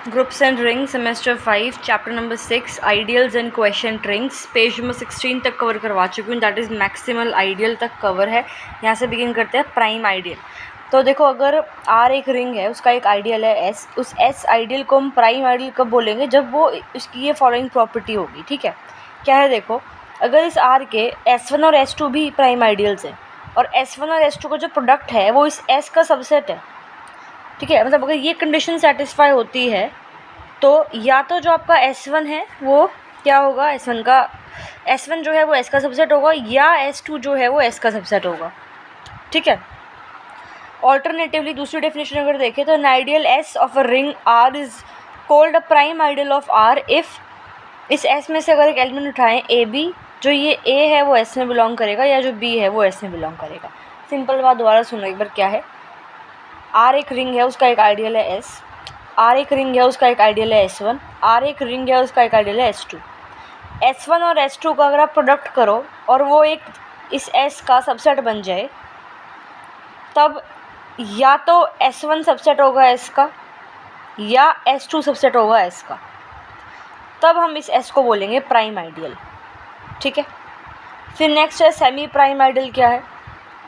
Groups and ring semester 5 chapter number 6 ideals and question rings page number 16 तक cover करवा चुकी हूँ, that is maximal ideal तक cover है। यहाँ से बिगिन करते हैं प्राइम आइडियल। तो देखो, अगर आर एक रिंग है, उसका एक आइडियल है एस, उस एस आइडियल को हम प्राइम आइडियल कब बोलेंगे? जब वो उसकी ये फॉलोइंग प्रॉपर्टी होगी। ठीक है, क्या है? देखो, अगर इस आर के S1 और S2 भी प्राइम आइडियल्स हैं और S1 और S2 का जो प्रोडक्ट है वो इस S का सबसेट है। ठीक है, मतलब अगर ये कंडीशन सेटिस्फाई होती है तो या तो जो आपका S1 है वो क्या होगा, S1 जो है वो S का सबसेट होगा, या S2 जो है वो S का सबसेट होगा। ठीक है, ऑल्टरनेटिवली दूसरी डेफिनेशन अगर देखें तो an ideal S of a ring R is called a prime ideal of R if इस S में से अगर एक एलिमेंट उठाएं AB, जो ये A है वो S में बिलोंग करेगा या जो B है वो S में बिलोंग करेगा। सिंपल बात दोबारा सुनो एक बार, क्या है? R एक रिंग है, उसका एक आइडियल है S, R एक रिंग है, उसका एक आइडियल है S1, R एक रिंग है, उसका एक आइडियल है S2। S1 और S2 का अगर आप प्रोडक्ट करो और वो एक इस S का सबसेट बन जाए, तब या तो S1 सबसेट होगा S का या S2 सबसेट होगा S का, तब हम इस S को बोलेंगे प्राइम आइडियल। ठीक है, फिर नेक्स्ट है सेमी प्राइम आइडियल। क्या है?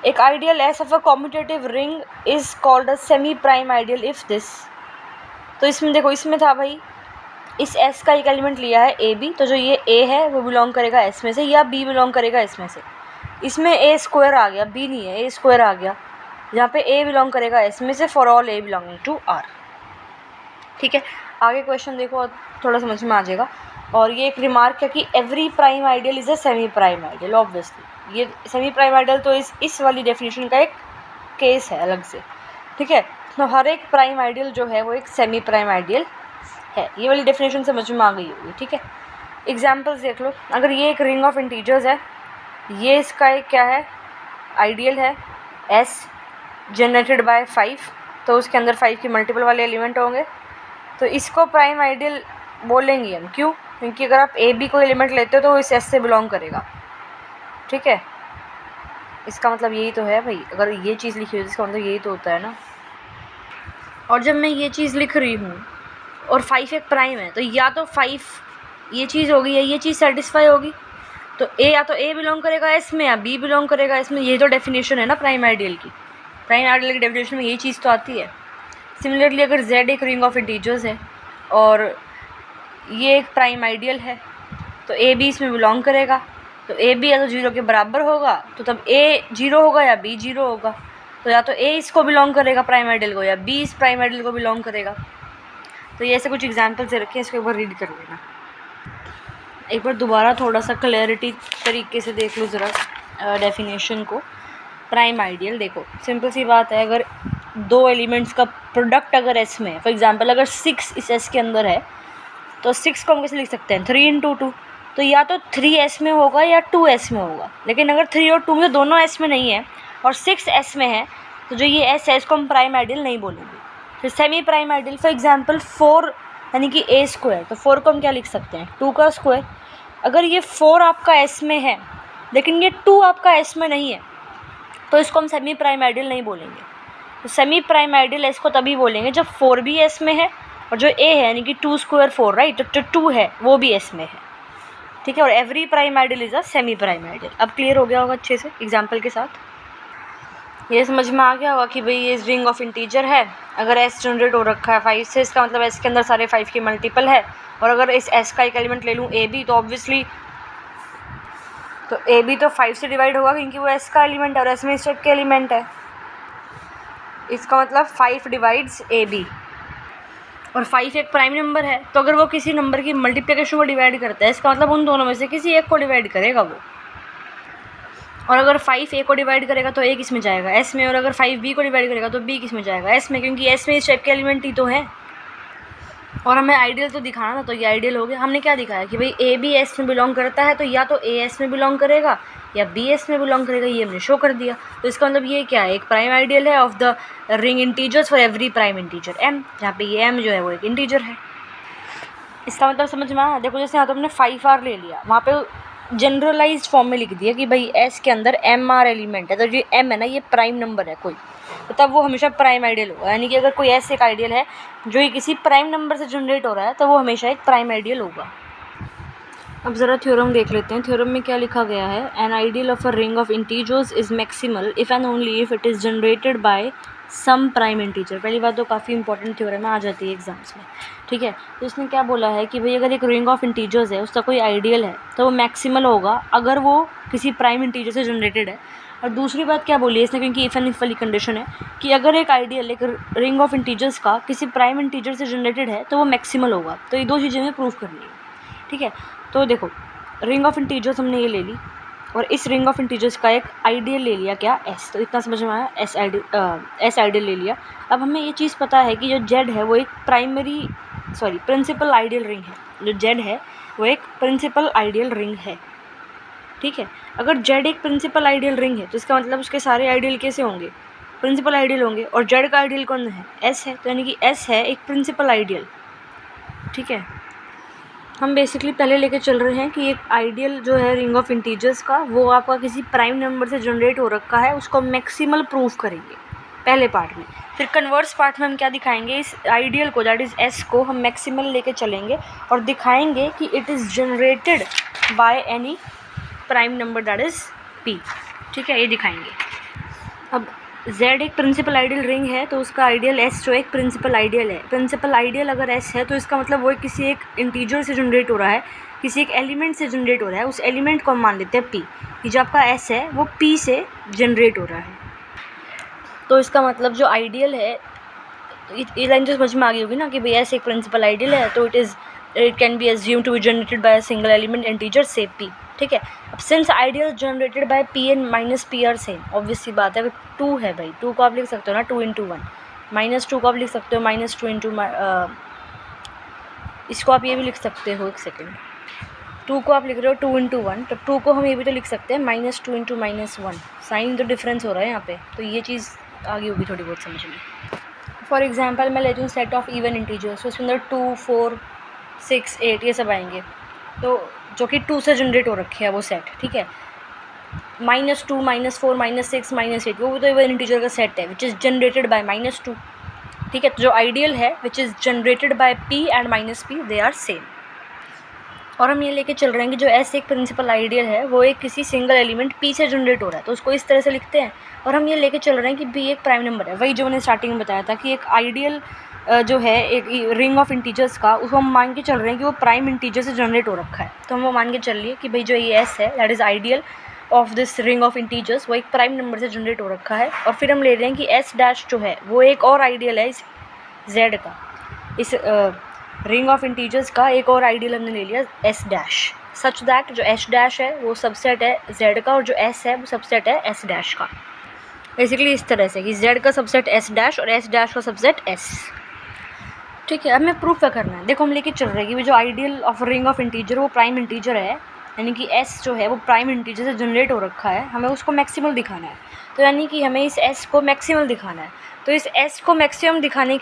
एक ideal S of a commutative ring is called a semi prime ideal if this. तो इसमें देखो, इसमें था भाई, इस S का एक एलिमेंट लिया है AB, तो जो ये A है वो बिलोंग करेगा S में से या B बिलोंग करेगा इसमें से। इसमें A स्क्वायर आ गया, B नहीं है, A स्क्वायर आ गया, यहाँ पे A बिलोंग करेगा S में से for all A belonging to R। ठीक है, आगे क्वेश्चन देखो, थोड़ा समझ में आ जाएगा। और ये एक रिमार्क है कि every prime ideal is a semi prime ideal. Obviously ये सेमी प्राइम आइडियल तो इस वाली डेफिनेशन का एक केस है अलग से। ठीक है, तो हर एक प्राइम आइडियल जो है वो एक सेमी प्राइम आइडियल है। ये वाली डेफिनेशन समझ में आ गई होगी। ठीक है, एग्जांपल्स देख लो। अगर ये एक रिंग ऑफ इंटीजर्स है, ये इसका एक क्या है, आइडियल है S जनरेटेड बाय 5, तो उसके अंदर 5 के मल्टीपल वाले एलिमेंट होंगे, तो इसको प्राइम आइडियल बोलेंगे हम। क्यों? क्योंकि अगर आप AB को एलिमेंट लेते हो तो वो इस S से बिलोंग करेगा। ठीक है, इसका मतलब यही तो है भाई, अगर ये चीज़ लिखी हुई है इसका मतलब यही तो होता है ना। और जब मैं ये चीज़ लिख रही हूँ और 5 एक प्राइम है, तो या तो 5 ये चीज़ होगी या ये चीज़ सेटिस्फाई होगी। तो या तो A बिलोंग करेगा S में या B बिलोंग करेगा इसमें। ये तो डेफिनेशन है ना प्राइम आइडियल की। प्राइम आइडियल की डेफिनेशन में यही चीज़ तो आती है। सिमिलरली अगर Z एक रिंग ऑफ इंटीजर्स है और ये एक प्राइम आइडियल है, तो A B इसमें बिलोंग करेगा। तो A B या तो 0 के बराबर होगा, तो तब A 0 होगा या B 0 होगा। तो या तो A इसको बिलोंग करेगा प्राइम आइडियल को, या B इस प्राइम आइडियल को बिलोंग करेगा। तो ये ऐसे कुछ एग्जांपल्स दे रखे हैं, इसको एक बार रीड कर लेना। एक बार दोबारा थोड़ा सा क्लैरिटी तरीके से देख लो ज़रा डेफिनेशन को। प्राइम आइडियल देखो, सिंपल सी बात है, अगर दो एलिमेंट्स का प्रोडक्ट अगर S में है, फॉर एग्जांपल अगर 6 इस S के अंदर है, तो 6 को हम कैसे लिख सकते हैं? 3 × 2। तो या तो 3 S में होगा या 2 S में होगा। लेकिन अगर 3 और 2 में दोनों S में नहीं है और 6 S में है, तो जो ये S है इसको हम प्राइम आइडियल नहीं बोलेंगे। फिर semi prime ideal, for example 4 यानी कि A स्क्वायर, तो 4 को हम क्या लिख सकते हैं? 2 का स्क्वायर। अगर ये 4 आपका S में है लेकिन ये 2 आपका S में नहीं है, तो इसको हम सेमी प्राइम आइडियल नहीं बोलेंगे। तो सेमी प्राइम आइडियल S को तभी बोलेंगे जब 4 भी S में है और जो A है यानी कि 2 स्क्वायर 4, राइट, तो 2 है वो भी S में है। ठीक है, और every prime ideal is a semi prime ideal. अब क्लियर हो गया होगा अच्छे से एग्जांपल के साथ। ये समझ में आ गया होगा कि भाई ये रिंग ऑफ इंटीजर है, अगर S जनरेट हो रखा है 5 से, इसका मतलब S के अंदर सारे 5 के मल्टीपल है। और अगर इस S का एक एलिमेंट ले लूँ AB, तो ऑब्वियसली तो AB तो 5 से डिवाइड होगा क्योंकि वो S का एलिमेंट है और S में इस टाइप के एलिमेंट है। इसका मतलब 5 डिवाइड्स AB, और 5 एक प्राइम नंबर है, तो अगर वो किसी नंबर की मल्टीप्लिकेशन को डिवाइड करता है, इसका मतलब उन दोनों में से किसी एक को डिवाइड करेगा वो। और अगर 5 A को डिवाइड करेगा तो A किस में जाएगा? S में। और अगर 5 B को डिवाइड करेगा तो B किस में जाएगा? S में, क्योंकि S में इस टाइप के एलिमेंट ही तो है। और हमें आइडियल तो दिखाना था, तो ये आइडियल हो गया। हमने क्या दिखाया कि भाई A भी S में बिलोंग करता है, तो या तो A S में बिलोंग करेगा या B S में बिलोंग करेगा, ये हमने शो कर दिया। तो इसका मतलब ये क्या है? एक प्राइम आइडियल है of the ring integers for every prime integer M, जहाँ पे ये M जो है वो एक इंटीजर है। इसका मतलब समझ में आया? देखो, जैसे यहाँ तो हमने 5R ले लिया, वहाँ पे जनरलाइज्ड फॉर्म में लिख दिया कि भाई एस के अंदर एम आर एलिमेंट है, तो जो एम है ना ये प्राइम नंबर है कोई, तो तब वो हमेशा प्राइम आइडियल होगा। यानी कि अगर कोई एस एक आइडियल है जो ये किसी प्राइम नंबर से जनरेट हो रहा है तो वो हमेशा एक प्राइम आइडियल होगा। अब ज़रा थ्योरम देख लेते हैं। थ्योरम में क्या लिखा गया है, an ideal of a ring of integers is maximal if and only if it is generated by some prime integer. पहली बात तो काफ़ी इंपॉर्टेंट थ्योरम में आ जाती है एग्जाम्स में, ठीक है। तो इसने क्या बोला है कि भाई अगर एक रिंग ऑफ इंटीजर्स है उसका कोई आइडियल है तो वो मैक्सिमल होगा अगर वो किसी प्राइम इंटीजर से जनरेटेड है। और दूसरी बात क्या बोली है इसने, क्योंकि इफ़ एंड इफ वाली कंडीशन है कि अगर एक आइडियल एक रिंग ऑफ इंटीजर्स का किसी प्राइम इंटीजर से जनरेटेड है तो वो मैक्सिमल होगा। तो ये दो चीज़ें हमें प्रूव करनी है, ठीक है। तो देखो रिंग ऑफ इंटीजर्स हमने ये ले ली और इस रिंग ऑफ इंटीजर्स का एक आइडियल ले लिया, क्या एस, तो इतना समझ में आया, एस आइडियल ले लिया। अब हमें ये चीज़ पता है कि जो जेड है वो एक प्रिंसिपल आइडियल रिंग है। जो जेड है वो एक प्रिंसिपल आइडियल रिंग है, ठीक है। अगर जेड एक प्रिंसिपल आइडियल रिंग है तो इसका मतलब उसके सारे आइडियल कैसे होंगे, प्रिंसिपल आइडियल होंगे। और जेड का आइडियल कौन है, एस है, तो यानी कि एस है एक प्रिंसिपल आइडियल, ठीक है। हम बेसिकली पहले लेके चल रहे हैं कि एक आइडियल जो है रिंग ऑफ इंटीजर्स का वो आपका किसी प्राइम नंबर से जनरेट हो रखा है, उसको मैक्सिमल प्रूफ करेंगे पहले पार्ट में। फिर कन्वर्स पार्ट में हम क्या दिखाएंगे, इस आइडियल को दैट इज़ एस को हम मैक्सिमल लेके चलेंगे और दिखाएंगे कि it is generated by any prime number that is P, ठीक है, ये दिखाएंगे। अब z एक प्रिंसिपल आइडियल रिंग है तो उसका आइडियल s जो एक प्रिंसिपल आइडियल है। प्रिंसिपल आइडियल अगर s है तो इसका मतलब वो किसी एक इंटीजर से जनरेट हो रहा है, किसी एक एलिमेंट से जनरेट हो रहा है। उस एलिमेंट को हम मान लेते हैं p, कि जो आपका s है वो p से जनरेट हो रहा है। तो इसका मतलब जो आइडियल है, ये लाइन तो समझ में आ गई होगी ना कि भाई s एक प्रिंसिपल आइडियल है तो it can be assume to be generated by a single element integer से p, ठीक है। अब since ideal generated by p and minus P are same, obvious सी बात है, अगर 2 है भाई 2 को आप लिख सकते हो ना 2 × 1, -2 को आप लिख सकते हो -2 × इसको आप ये भी लिख सकते हो, एक सेकेंड, 2 को आप लिख रहे हो 2 × 1, तो 2 को हम ये भी तो लिख सकते हैं -2 × -1, साइन तो डिफरेंस हो रहा है यहाँ पे, तो ये चीज़ आ गई होगी थोड़ी बहुत समझ में। फॉर एग्जाम्पल मैं लेती हूँ सेट ऑफ इवन इंटीजर्स, तो उसके अंदर 2, 4, 6, 8 ये सब आएंगे, तो जो कि 2 से जनरेट हो रखे है वो सेट, ठीक है। -2, -4, -6, -8 वो तो इवन इंटीजर का सेट है विच इज़ जनरेटेड बाय -2, ठीक है। तो जो आइडियल है which is generated by p and -p they are same. और हम ये लेके चल रहे हैं कि जो s एक प्रिंसिपल आइडियल है वो एक किसी सिंगल एलिमेंट p से जनरेट हो रहा है, तो उसको इस तरह से लिखते हैं। और हम ये लेके चल रहे हैं कि b एक प्राइम नंबर है, वही जो मैंने स्टार्टिंग में बताया था कि एक आइडियल जो है एक रिंग ऑफ इंटीजर्स का, उसको हम मान के चल रहे हैं कि वो प्राइम इंटीजर से जनरेट हो रखा है। तो हम वो मान के चल लिए कि भाई जो ये s है that is ideal of this ring of integers, वो एक प्राइम नंबर से जनरेट हो रखा है। और फिर हम ले रहे हैं कि s डैश जो है वो एक और आइडियल है इस z का, इस रिंग ऑफ इंटीजर्स का एक और आइडियल हमने ले लिया s डैश, सच दैट जो s डैश है वो सबसेट है z का और जो s है वो सबसेट है s डैश का। बेसिकली इस तरह से कि z का सबसेट s डैश और s डैश का सबसेट s, ठीक है। अब हमें प्रूफ क्या करना है, देखो हम लेके चल रहे हैं कि जो ideal of ring of integer वो प्राइम इंटीजर है, यानी कि s जो है वो प्राइम इंटीजर से जनरेट हो रखा है, हमें उसको मैक्सिमल दिखाना है। तो यानी कि हमें इस s को मैक्सिमल दिखाना है, तो इस s को मैक्सिमल दिखाने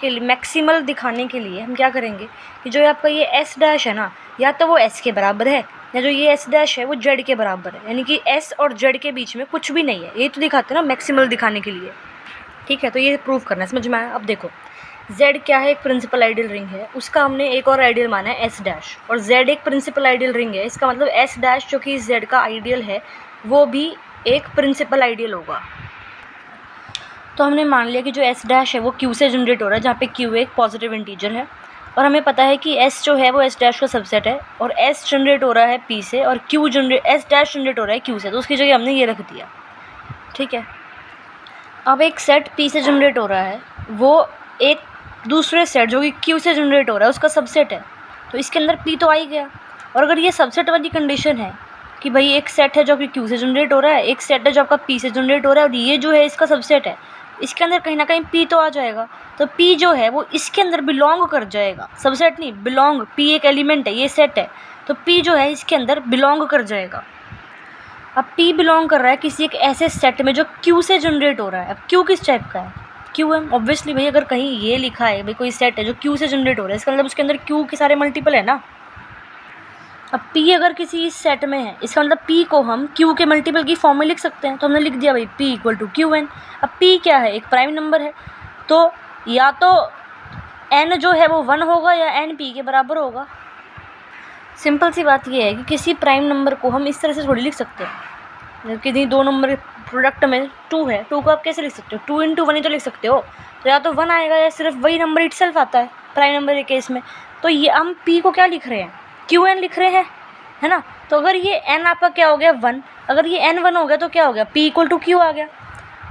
के लिए हम क्या करेंगे कि जो आपका ये s डैश है ना, या तो वो s के बराबर है या जो ये s डैश है वो z के बराबर है, यानी कि s और z के बीच में कुछ भी नहीं है, ये तो दिखाते हैं ना मैक्सिमल दिखाने के लिए, ठीक है। तो ये प्रूफ करना है, समझ में आया। अब देखो z क्या है, एक प्रिंसिपल आइडियल रिंग है, उसका हमने एक और आइडियल माना है s डैश, और z एक प्रिंसिपल आइडियल रिंग है, इसका मतलब s डैश जो कि z का आइडियल है वो भी एक प्रिंसिपल आइडियल होगा। तो हमने मान लिया कि जो s डैश है वो q से जनरेट हो रहा है, जहाँ पे q एक पॉजिटिव इंटीजर है, और हमें पता है कि s जो है वो s डैश का सबसेट है, और s जनरेट हो रहा है p से और s डैश जनरेट हो रहा है q से, तो उसकी जगह हमने ये रख दिया, ठीक है। अब एक सेट p से जनरेट हो रहा है, वो एक दूसरे सेट जो कि q से जनरेट हो रहा है उसका सबसेट है, तो इसके अंदर p तो आ ही गया। और अगर ये सबसेट वाली कंडीशन है कि भाई एक सेट है जो कि q से जनरेट हो रहा है, एक सेट है जो आपका p से जनरेट हो रहा है, और ये जो है इसका सबसेट है, इसके अंदर कहीं ना कहीं p तो आ जाएगा, तो p जो है वो इसके अंदर बिलोंग कर जाएगा, सबसेट नहीं बिलोंग, p एक एलिमेंट है, ये सेट है, तो p जो है इसके अंदर बिलोंग कर जाएगा। अब p बिलोंग कर रहा है किसी एक ऐसे सेट में जो q से जनरेट हो रहा है। अब q किस टाइप का है, q है, ऑब्वियसली भाई अगर कहीं ये लिखा है भाई कोई सेट है जो q से जनरेट हो रहा है, इसका मतलब उसके अंदर q के सारे मल्टीपल है ना। अब P अगर किसी इस सेट में है, इसका मतलब P को हम Q के मल्टीपल की फॉर्म में लिख सकते हैं। तो हमने लिख दिया भाई P इक्वल टू QN। अब P क्या है, एक प्राइम नंबर है, तो या तो N जो है वो 1 होगा या N P के बराबर होगा। सिंपल सी बात ये है कि किसी प्राइम नंबर को हम इस तरह से थोड़ी लिख सकते हैं, किसी दो नंबर के प्रोडक्ट में 2 है, 2 को आप कैसे लिख सकते हो, 2 इंटू 1 ही तो लिख सकते हो। तो या तो 1 आएगा या सिर्फ वही नंबर इटसेल्फ आता है प्राइम नंबर के केस में। तो ये हम P को क्या लिख रहे हैं, QN लिख रहे हैं, है ना। तो अगर ये N आपका क्या हो गया 1, अगर ये N 1 हो गया तो क्या हो गया, P इक्वल टू Q आ गया।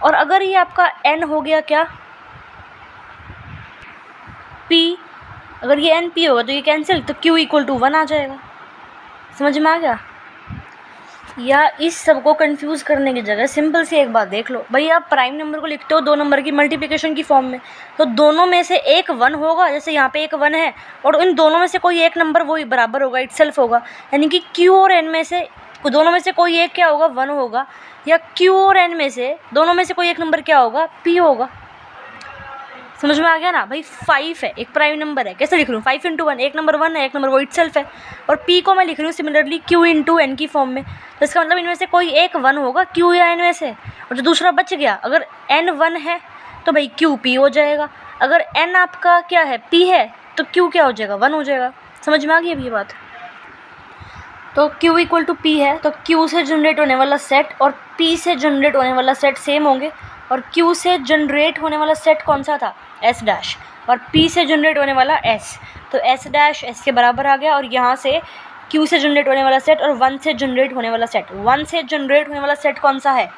और अगर ये आपका N हो गया क्या P, अगर ये N P होगा तो ये कैंसिल, तो Q इक्वल टू 1 आ जाएगा। समझ में आ गया। या इस सब को कंफ्यूज करने की जगह सिंपल सी एक बात देख लो, भाई आप प्राइम नंबर को लिखते हो दो नंबर की मल्टीप्लिकेशन की फॉर्म में, तो दोनों में से एक 1 होगा, जैसे यहाँ पे एक 1 है, और इन दोनों में से कोई एक नंबर वही बराबर होगा, इटसेल्फ होगा। यानी कि Q और N में से दोनों में से कोई एक क्या होगा, 1 होगा, या Q और N में से दोनों में से कोई एक नंबर क्या होगा, P होगा। समझ में आ गया ना भाई। 5 है, एक प्राइम नंबर है, कैसे लिख लूँ, 5 इंटू 1, एक नंबर 1 है, एक नंबर वो इटसेल्फ है, और P को मैं लिख रही हूँ सिमिलरली Q इंटू N की फॉर्म में। तो इसका मतलब इनमें से कोई एक 1 होगा, Q या N में से, और जो दूसरा बच गया, अगर N 1 है तो भाई Q P हो जाएगा, अगर N आपका क्या है, P है, तो Q क्या हो जाएगा, 1 हो जाएगा। समझ में आ गई अभी ये बात। तो Q इक्वल टू P है, तो Q से जनरेट होने वाला सेट और P से जनरेट होने वाला सेट सेम होंगे, और Q से जनरेट होने वाला सेट कौन सा था, S डैश, और P से जनरेट होने वाला S, तो S डैश S के बराबर आ गया। और यहाँ से Q से जनरेट होने वाला सेट और 1 से जनरेट होने वाला सेट, 1 से जनरेट होने वाला सेट कौन सा है,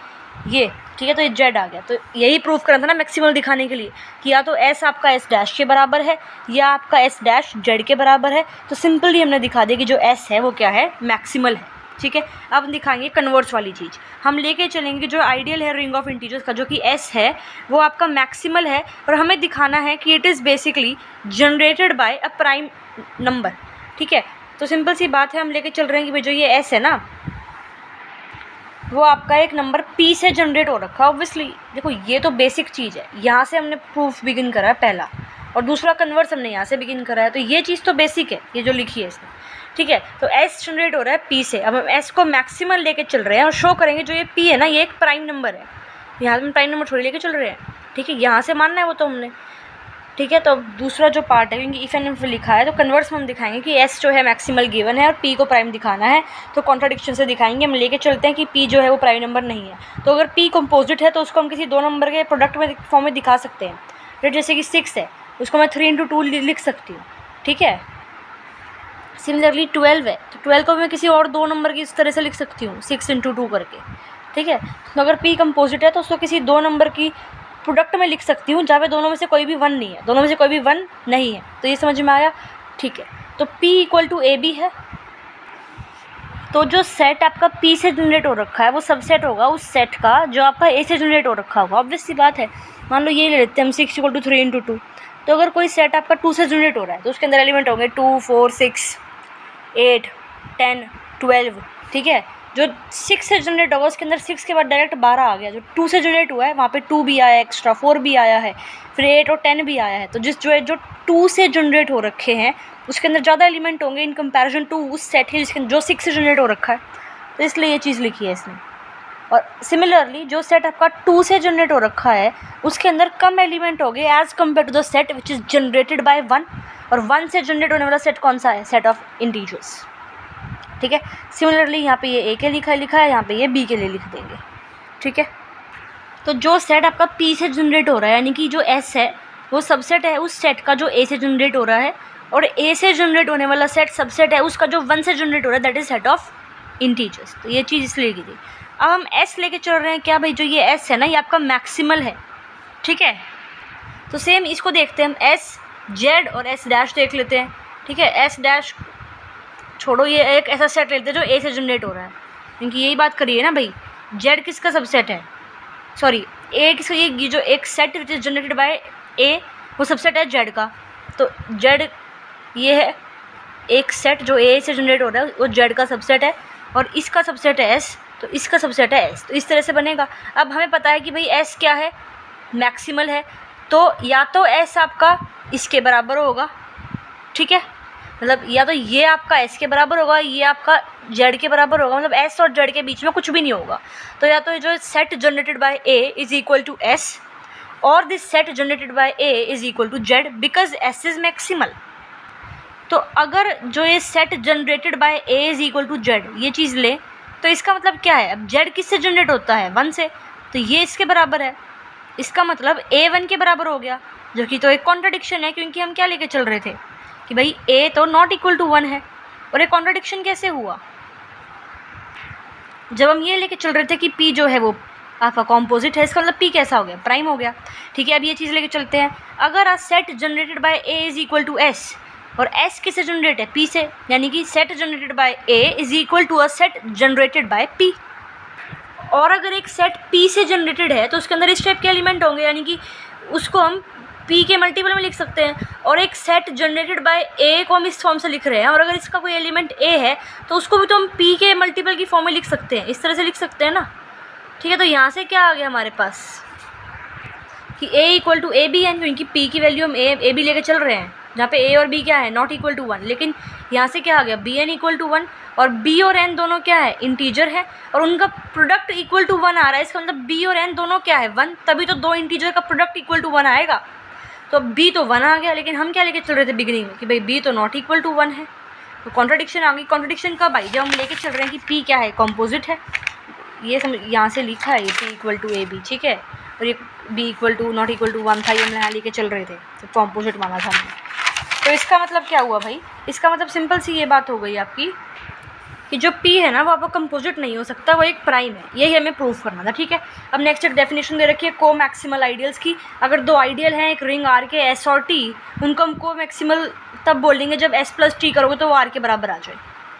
ये, ठीक है। तो ये Z आ गया। तो यही प्रूफ करना था ना मैक्सिमल दिखाने के लिए, कि या तो S आपका S डैश के बराबर है या आपका S डैश Z के बराबर है। तो सिंपली हमने दिखा दिया कि जो S है वो क्या है, मैक्सिमल है, ठीक है। अब हम दिखाएंगे कन्वर्स वाली चीज़, हम लेके चलेंगे जो आइडियल है रिंग ऑफ इंटीजर्स का, जो कि S है, वो आपका मैक्सिमल है, और हमें दिखाना है कि it is basically generated by a prime number, ठीक है। तो सिंपल सी बात है, हम लेके चल रहे हैं कि भाई जो ये S है ना, वो आपका एक नंबर P से जनरेट हो रखा है। ऑब्वियसली देखो ये तो बेसिक चीज़ है, यहाँ से हमने प्रूफ बिगिन करा है पहला, और दूसरा कन्वर्स हमने यहाँ से बिगिन करा है। तो ये चीज़ तो बेसिक है, ये जो लिखी है इसने, ठीक है। तो S जनरेट हो रहा है P से, अब हम S को मैक्सिमल लेके चल रहे हैं और शो करेंगे जो ये P है ना, ये एक प्राइम नंबर है। यहाँ हम प्राइम नंबर थोड़ी लेके चल रहे हैं, ठीक है, यहाँ से मानना है वो तो हमने, ठीक है। तो अब दूसरा जो पार्ट है, क्योंकि इफ़ एंड इफ लिखा है, तो कन्वर्स में हम दिखाएंगे कि S जो है मैक्सिमल गिवन है और P को प्राइम दिखाना है, तो कॉन्ट्राडिक्शन से दिखाएंगे। हम लेके चलते हैं कि P जो है वो प्राइम नंबर नहीं है। तो अगर P कंपोजिट है तो उसको हम किसी दो नंबर के प्रोडक्ट में फॉर्म में दिखा सकते हैं, फिर जैसे कि 6 है, उसको मैं 3 इंटू 2 लिख सकती हूँ, ठीक है। सिमिलरली 12 है, तो 12 को मैं किसी और दो नंबर की इस तरह से लिख सकती हूँ, 6 इंटू 2 करके, ठीक है। तो अगर P कंपोजिट है तो उसको किसी दो नंबर की प्रोडक्ट में लिख सकती हूँ जहाँ पे दोनों में से कोई भी 1 नहीं है, दोनों में से कोई भी 1 नहीं है। तो ये समझ में आया, ठीक है। तो P इक्वल टू AB है, तो जो सेट आपका P से जनरेट हो रखा है वो सबसेट होगा उस सेट का जो आपका A से जनरेट हो रखा होगा। ऑब्वियस सी बात है, मान लो ये ले लेते हैं हम 6 इक्वल टू 3 इंटू 2। तो अगर कोई सेट आपका 2 से जनरेट हो रहा है तो उसके अंदर एलिमेंट होंगे 2, 4, 6, 8, 10, 12, ठीक है। जो 6 से जनरेट होगा उसके अंदर 6 के बाद डायरेक्ट 12 आ गया। जो 2 से जनरेट हुआ है वहाँ पे 2 भी आया, एक्स्ट्रा 4 भी आया है, फिर 8 और 10 भी आया है। तो जो 2 से जनरेट हो रखे हैं उसके अंदर ज़्यादा एलिमेंट होंगे इन कंपैरिजन टू उस सेट है जिसके जो 6 से जनरेट हो रखा है, तो इसलिए ये चीज़ लिखी है इसने। और सिमिलरली जो सेट आपका 2 से जनरेट हो रखा है उसके अंदर कम एलिमेंट होंगे as compare to the set which is generated by 1, और 1 से जनरेट होने वाला सेट कौन सा है, सेट ऑफ इंटीजर्स, ठीक है। सिमिलरली यहाँ पे ये A के लिखा है, यहाँ पे ये B के लिए लिख देंगे, ठीक है। तो जो सेट आपका P से जनरेट हो रहा है यानी कि जो S है वो सबसेट है उस सेट का जो A से जनरेट हो रहा है, और A से जनरेट होने वाला सेट सबसेट है उसका जो 1 से जनरेट हो रहा है, that is set of integers. तो ये चीज़ इसलिए लिखी थी। अब हम S लेके चल रहे हैं, क्या भाई जो ये S है ना ये आपका मैक्सिमल है, ठीक है। तो सेम इसको देखते हैं हम, S, Z और S डैश देख लेते हैं, ठीक है। S डैश छोड़ो, ये एक ऐसा सेट लेते हैं जो A से जनरेट हो रहा है, क्योंकि यही बात करिए ना भाई, Z किसका सबसेट है, सॉरी A किसका, ये जो एक set which is generated by A वो सबसेट है Z का। तो Z ये है एक सेट जो A से जनरेट हो रहा है वो Z का सबसेट है, और इसका सबसेट है S, तो इसका सबसेट है S। तो इस तरह से बनेगा। अब हमें पता है कि भाई S क्या है, मैक्सिमल है, तो या तो S आपका इसके बराबर होगा, ठीक है, मतलब या तो ये आपका एस के बराबर होगा, ये आपका जेड के बराबर होगा, मतलब एस और जेड के बीच में कुछ भी नहीं होगा। तो या तो जो set generated by A is equal to S और this set generated by A is equal to Z because S is maximal. तो अगर जो ये set generated by A is equal to Z ये चीज़ ले तो इसका मतलब क्या है, अब जेड किससे जनरेट होता है, 1 से, तो ये इसके बराबर है। इसका मतलब ए 1 के बराबर हो गया, जो कि तो एक कॉन्ट्रडिक्शन है, क्योंकि हम क्या लेके चल रहे थे कि भाई ए तो नॉट इक्वल टू 1 है। और एक कॉन्ट्रडिक्शन कैसे हुआ, जब हम ये लेके चल रहे थे कि पी जो है वो आपका कॉम्पोजिट है, इसका मतलब पी कैसा हो गया, प्राइम हो गया। ठीक है, अब ये चीज़ लेके चलते हैं, अगर आ set generated by A is equal to S और एस किससे जनरेट है, पी से, यानी कि set generated by A is equal to a set generated by P. और अगर एक सेट पी से जनरेटेड है तो उसके अंदर इस टाइप के एलिमेंट होंगे, यानी कि उसको हम पी के मल्टीपल में लिख सकते हैं। और एक सेट जनरेटेड बाय ए को हम इस फॉर्म से लिख रहे हैं, और अगर इसका कोई एलिमेंट ए है तो उसको भी तो हम पी के मल्टीपल की फॉर्म में लिख सकते हैं, इस तरह से लिख सकते हैं ना। ठीक है, तो यहाँ से क्या आ गया हमारे पास कि A equal to A B N, क्योंकि पी की वैल्यू हम ए बी लेके चल रहे हैं, जहाँ पे ए और बी क्या है, नॉट इक्वल टू 1। लेकिन यहाँ से क्या आ गया, बी एन इक्वल टू 1, और बी और एन दोनों क्या है, इंटीजर है, और उनका प्रोडक्ट इक्वल टू 1 आ रहा है। इसका मतलब बी और एन दोनों क्या है, 1, तभी तो दो इंटीजर का प्रोडक्ट इक्वल टू 1 आएगा। तो बी तो 1 आ गया, लेकिन हम क्या लेके चल रहे थे बिगिनिंग में कि भाई बी तो नॉट इक्वल टू 1 है। तो कॉन्ट्रडिक्शन आ गई। कॉन्ट्रडिक्शन कब आई, जब हम लेके चल रहे हैं कि पी क्या है, कॉम्पोजिट है। ये समझ, यहाँ से लिखा है ये P equal to A B, ठीक है, और ये B equal to not equal to 1 था, ये हम यहाँ लेके चल रहे थे, तो कॉम्पोजिट माना था हमने। तो इसका मतलब क्या हुआ भाई, इसका मतलब सिंपल सी ये बात हो गई आपकी कि जो P है ना वो आपका कंपोजिट नहीं हो सकता, वो एक प्राइम है। यही हमें प्रूफ करना था। ठीक है, अब नेक्स्ट एक डेफिनेशन दे रखी है को मैक्सिमल आइडियल्स की। अगर दो आइडियल हैं एक रिंग R के S और T, उनको हम को मैक्सिमल तब बोलेंगे जब S प्लस T करोगे तो वो R के बराबर आ जाए,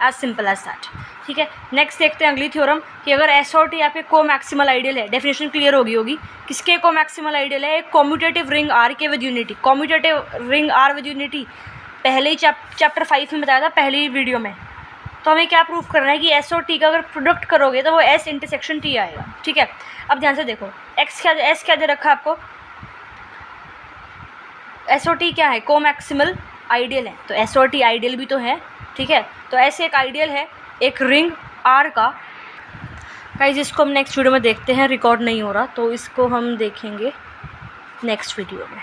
एज सिंपल एज दैट। ठीक है, नेक्स्ट देखते हैं अगली थ्योरम कि अगर S और T आपके को मैक्सिमल आइडियल है, डेफिनेशन क्लियर होगी किसके को मैक्सिमल आइडियल है, एक कॉम्यूटेटिव रिंग R के with unity. Commutative ring R with unity पहले ही चैप्टर 5 में बताया था, पहली वीडियो में। तो हमें क्या प्रूफ करना है कि S और T का अगर प्रोडक्ट करोगे तो वो S इंटरसेक्शन T आएगा। ठीक है, अब ध्यान से देखो, S क्या दे रखा है आपको, S और T क्या है, को मैक्सिमल आइडियल है, तो S और T आइडियल भी तो है। ठीक है, तो S एक आइडियल है एक रिंग R का। गाइस इसको हम नेक्स्ट वीडियो में देखते हैं, रिकॉर्ड नहीं हो रहा तो इसको हम देखेंगे नेक्स्ट वीडियो में।